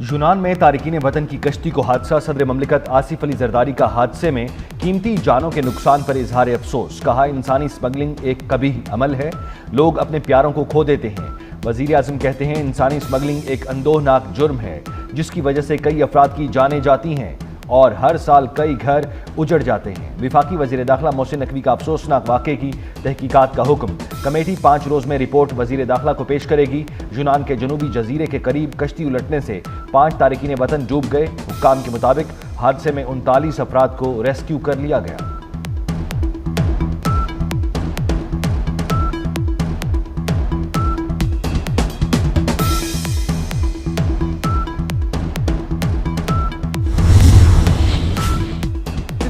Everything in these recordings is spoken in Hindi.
यूनान में तारिकीन वतन की कश्ती को हादसा। सदर ममलिकत आसिफ अली जरदारी का हादसे में कीमती जानों के नुकसान पर इजहार अफसोस। कहा, इंसानी स्मगलिंग एक कबीह अमल है, लोग अपने प्यारों को खो देते हैं। वजीर आजम कहते हैं, इंसानी स्मगलिंग एक अंदोहनाक जुर्म है जिसकी वजह से कई अफराद की जानें जाती हैं और हर साल कई घर उजड़ जाते हैं। विफाकी वजीर दाखिला मोहसिन नकवी का अफसोसनाक वाक़े की तहकीकात का हुक्म। कमेटी 5 रोज में रिपोर्ट वजीर दाखिला को पेश करेगी। यूनान के जनूबी जजीरे के करीब कश्ती उलटने से 5 तारिकीन वतन डूब गए। हुक्काम के मुताबिक हादसे में 39 अफराद को रेस्क्यू कर लिया गया।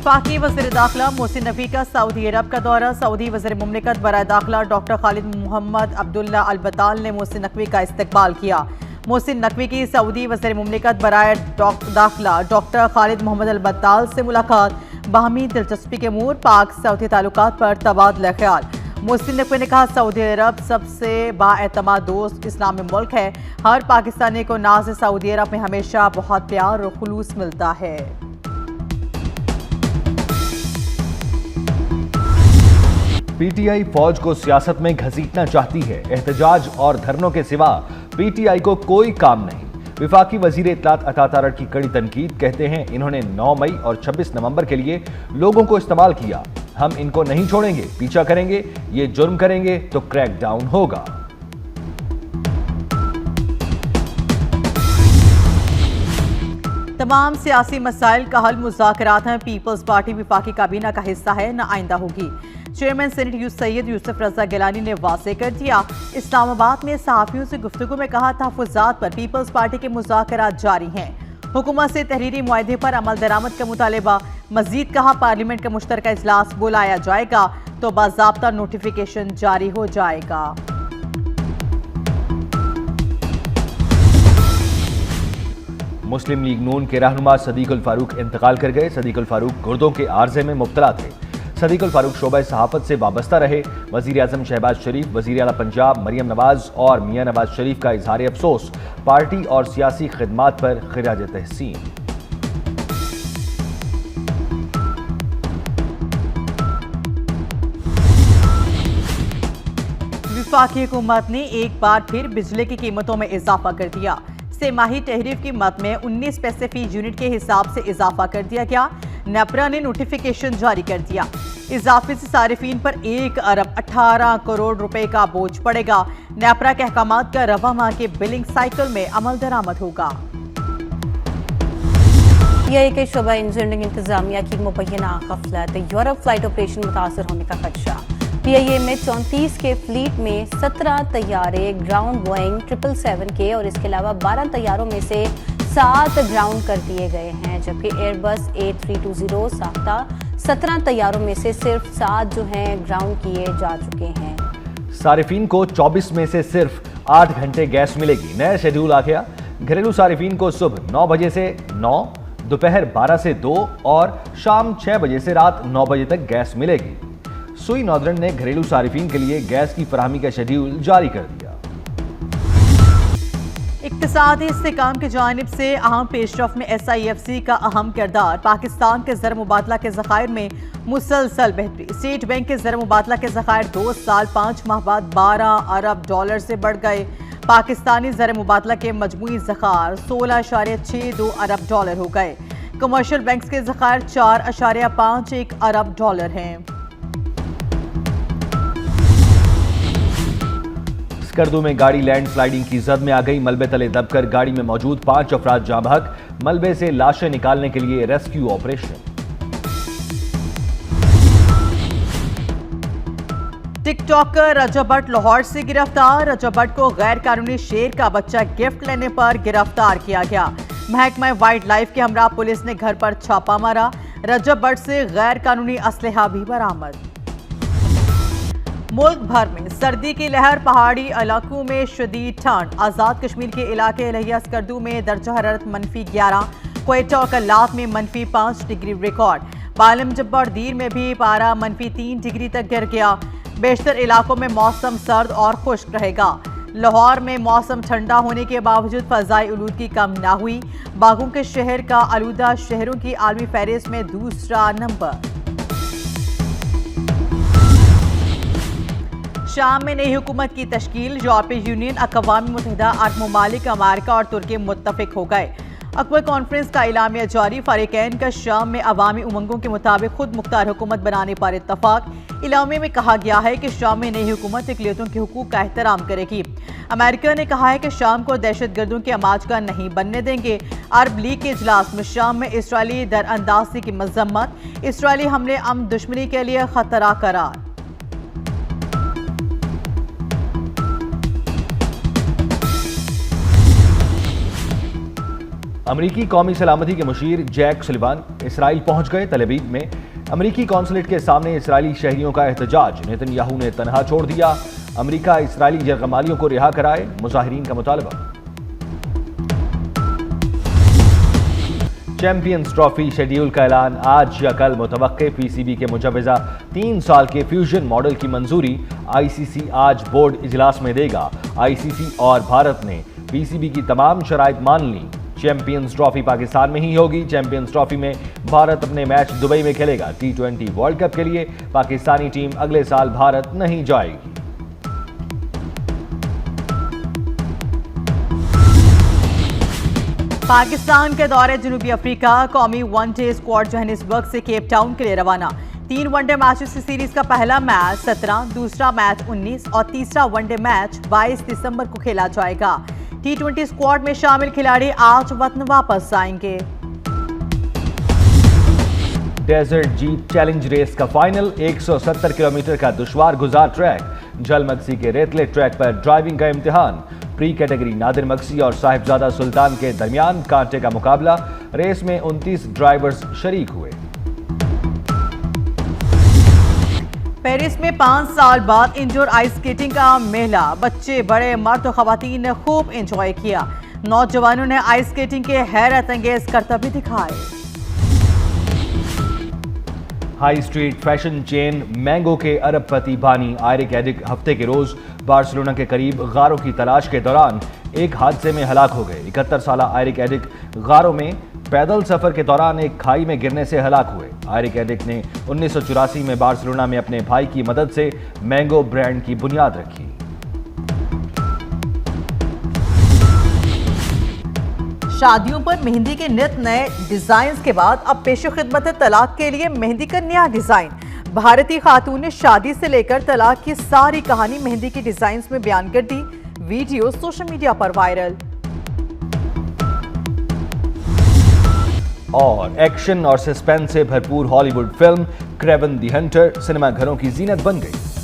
वफाकी वज़ीर दाखिला मोहसिन नकवी का सऊदी अरब का दौरा। सऊदी वज़ीर मुमलिकत बराए दाखिला डॉक्टर खालिद मोहम्मद अब्दुल्ला अल बताल ने मोहसिन नकवी का इस्तकबाल किया। मोहसिन नकवी की सऊदी वज़ीर मुमलिकत बराए दाखिला डॉक्टर खालिद मोहम्मद अल बताल से मुलाकात। बाहमी दिलचस्पी के अमूर पाक सऊदी ताल्लुकात पर तबादला ख्याल। मोहसिन नकवी ने कहा, सऊदी अरब सबसे बाएतमाद दोस्त इस्लामी मुल्क है। हर पाकिस्तानी को नाज़ सऊदी अरब में हमेशा बहुत प्यार और खुलूस मिलता है। पीटीआई फौज को सियासत में घसीटना चाहती है। एहतजाज और धरनों के सिवा पीटीआई को कोई काम नहीं। विफाकी वजीर इत्तलात अता तारड़ की कड़ी तनकीद। कहते हैं, इन्होंने 9 मई और 26 नवंबर के लिए लोगों को इस्तेमाल किया। हम इनको नहीं छोड़ेंगे, पीछा करेंगे। ये जुर्म करेंगे तो क्रैकडाउन होगा। तमाम सियासी मसाइल का हल मुज़ाकरात हैं। पीपल्स पार्टी विफाकी काबीना का हिस्सा है, न आइंदा होगी। चेयरमैन सेनेट सैयद यूसुफ रजा गिलानी ने वाज़ेह कर दिया। इस्लामाबाद में सहाफ़ियों से गुफ्तगू में कहा, तहफ़्फ़ुज़ात पर पीपल्स पार्टी के मुज़ाकरात जारी हैं। हुकूमत से तहरीरी मुआहदे पर अमल दरामद का मुतालबा। मज़ीद कहा, पार्लियामेंट का मुश्तरका इजलास बुलाया जाएगा तो बाज़ाब्ता नोटिफिकेशन जारी हो जाएगा। मुस्लिम लीग नून के रहनुमा सदीकुल फारूक इंतकाल कर गए। सदीकुल फारूक गुर्दों के आर्जे में मुब्तला थे। सदीकुल फारूक शोबा सहाफत से वाबस्ता रहे। वजीर आजम शहबाज शरीफ, वजीर आला पंजाब मरियम नवाज और मियां नवाज शरीफ का इजहार अफसोस। पार्टी और सियासी खिदमात पर खिराज तहसीन। विफाकी हुकूमत ने एक बार फिर बिजली की कीमतों में इजाफा कर दिया। सेमाही तहरीफ कीमत में 19 पैसे फी यूनिट के हिसाब से इजाफा कर दिया गया। नेपरा ने नोटिफिकेशन जारी कर दिया। इजाफे से सारिफीन पर 1 अरब 18 करोड़ रुपए का बोझ पड़ेगा। नेपरा के अहकामात का रवा माह के बिलिंग साइकिल में अमल दरामद होगा। पीआईए के शोबा इंजीनियरिंग इंतजामिया की मुबैना गफलत, यूरोप फ्लाइट ऑपरेशन मुतासर होने का खदशा। पीआईए में 34 के फ्लीट में 17 तैयारे ग्राउंड बोइंग 777 के और इसके अलावा 12 तैयारों में से 7 ग्राउंड कर दिए गए हैं, जबकि एयरबस A320 साख्ता 17 तैयारों में से सिर्फ 7 जो हैं ग्राउंड किए जा चुके हैं। सारिफीन को 24 में से सिर्फ 8 घंटे गैस मिलेगी। नया शेड्यूल आ गया। घरेलू सारिफीन को सुबह 9 बजे से 9, दोपहर 12 से 2 और शाम 6 बजे से रात 9 बजे तक गैस मिलेगी। सुई नॉर्दर्न ने घरेलू सारिफीन के लिए गैस की फराहमी का शेड्यूल जारी कर दिया। इक्तिसादी इस्तेहकाम की जानिब से अहम पेशरफ में SIFC का अहम किरदार। पाकिस्तान के ज़र मुबादला के ज़खायर में मुसलसल बेहतरी। स्टेट बैंक के ज़र मुबादला के ज़खायर 2 साल 5 माह बाद 12 अरब डॉलर से बढ़ गए। पाकिस्तानी ज़र मुबादला के मजमूई ज़खायर 16.62 अरब डॉलर हो गए। कमर्शियल बैंक के ज़खायर 4.51 अरब डॉलर हैं। स्कर्दू में गाड़ी लैंड स्लाइडिंग की जद में आ गई। मलबे तले दबकर गाड़ी में मौजूद 5 अफराद जाँ बहक। मलबे से लाशें निकालने के लिए रेस्क्यू ऑपरेशन। टिकटॉकर रजब भट्ट लाहौर से गिरफ्तार। रजब भट्ट को गैर कानूनी शेर का बच्चा गिफ्ट लेने पर गिरफ्तार किया गया। महकमा वाइल्ड लाइफ के हमरा पुलिस ने घर पर छापा मारा। रजब भट्ट से गैर कानूनी असलहा भी बरामद। मुल्क भर में सर्दी की लहर, पहाड़ी इलाकों में शदीद ठंड। आज़ाद कश्मीर के इलाके लहिया स्कर्दू में दर्जा हरारत -11, क्वेटा और कल्लात में -5 डिग्री रिकॉर्ड। पालम जब्बर दीर में भी पारा -3 डिग्री तक गिर गया। बेशतर इलाकों में मौसम सर्द और खुश्क रहेगा। लाहौर में मौसम ठंडा होने के बावजूद फजाई आलूदगी कम ना हुई। बागों के शहर का आलूदा शहरों की आलमी फहरिस्त में दूसरा नंबर। शाम में नई हुकूमत की तश्कील। यूरोपीय यूनियन, अक़वाम मुत्तहिदा अरब ममालिक, अमेरिका और तुर्की मुत्तफिक हो गए। अकबर कॉन्फ्रेंस का इलामिया जारी। फ़रीक़ैन का शाम में अवामी उमंगों के मुताबिक खुद मुख्तार हुकूमत बनाने पर इत्तफाक। इलामे में कहा गया है कि शाम में नई हुकूमत इक़लियतों के हुकूक का एहतराम करेगी। अमेरिका ने कहा है कि शाम को दहशतगर्दों के अमाजगा नहीं बनने देंगे। अरब लीग के इजलास में शाम में इसराइली दरअंदाजी की मजम्मत। इसराइली हमले अमन दुश्मनी के लिए खतरा करार। अमरीकी कौमी सलामती के मुशीर जैक सुलिवान इसराइल पहुंच गए। तल अवीव में अमरीकी कौंसलेट के सामने इसराइली शहरियों का एहतजाज। नेतन्याहू ने तनहा छोड़ दिया। अमरीका इसराइली यरगमालियों को रिहा कराए, मुजाहिरीन का मुतालबा। चैंपियंस ट्रॉफी शेड्यूल का ऐलान आज या कल मुतवक्के। पीसीबी के मुजवजा 3 साल के फ्यूजन मॉडल की मंजूरी आईसीसी आज बोर्ड इजलास में देगा। आईसीसी और भारत ने पीसीबी की तमाम शराइत मान ली। चैंपियंस ट्रॉफी पाकिस्तान में ही होगी। चैंपियंस ट्रॉफी में भारत अपने मैच दुबई में खेलेगा। T20 वर्ल्ड कप के लिए पाकिस्तानी टीम अगले साल भारत नहीं जाएगी। पाकिस्तान के दौरे जनूबी अफ्रीका। कौमी वनडे स्क्वाड जोहानिसबर्ग से केप टाउन के लिए रवाना। 3 वनडे मैचेस की सीरीज का पहला मैच 17, दूसरा मैच 19 और तीसरा वनडे मैच 22 दिसंबर को खेला जाएगा। T20 स्क्वाड में शामिल खिलाड़ी आज वतन वापस आएंगे। डेजर्ट जीप चैलेंज रेस का फाइनल। 170 किलोमीटर का दुश्वार गुजार ट्रैक। जलमगसी के रेतले ट्रैक पर ड्राइविंग का इम्तिहान। प्री कैटेगरी नादिर मगसी और साहिबजादा सुल्तान के दरमियान कांटे का मुकाबला। रेस में 29 ड्राइवर्स शरीक हुए। पेरिस में 5 साल बाद इंडोर आइस स्केटिंग का मेला। बच्चे, बड़े, मर्द और खवातीन ने खूब एंजॉय किया। नौजवानों ने आइस स्केटिंग के हैरत अंगेज करतब भी दिखाए। High street fashion chain mango के अरबपति बानी आयरिक एडिक हफ्ते के रोज बार्सिलोना के करीब गारों की तलाश के दौरान एक हादसे में हलाक हो गए। 71 साल आयरिक एडिक गारों में पैदल सफर के दौरान एक खाई में गिरने से हलाक हुए। आयरिक एडिक ने 1984 में बार्सिलोना में अपने भाई की मदद से मैंगो ब्रांड की बुनियाद रखी। शादियों पर मेहंदी के नित नए डिजाइन के बाद अब पेशो खिदमत तलाक के लिए मेहंदी का नया डिजाइन। भारतीय खातून ने शादी से लेकर तलाक की सारी कहानी मेहंदी के डिजाइन में बयान कर दी। वीडियो सोशल मीडिया पर वायरल। और एक्शन और सस्पेंस से भरपूर Hollywood film Kraven the Hunter cinema घरों की जीनत बन गई।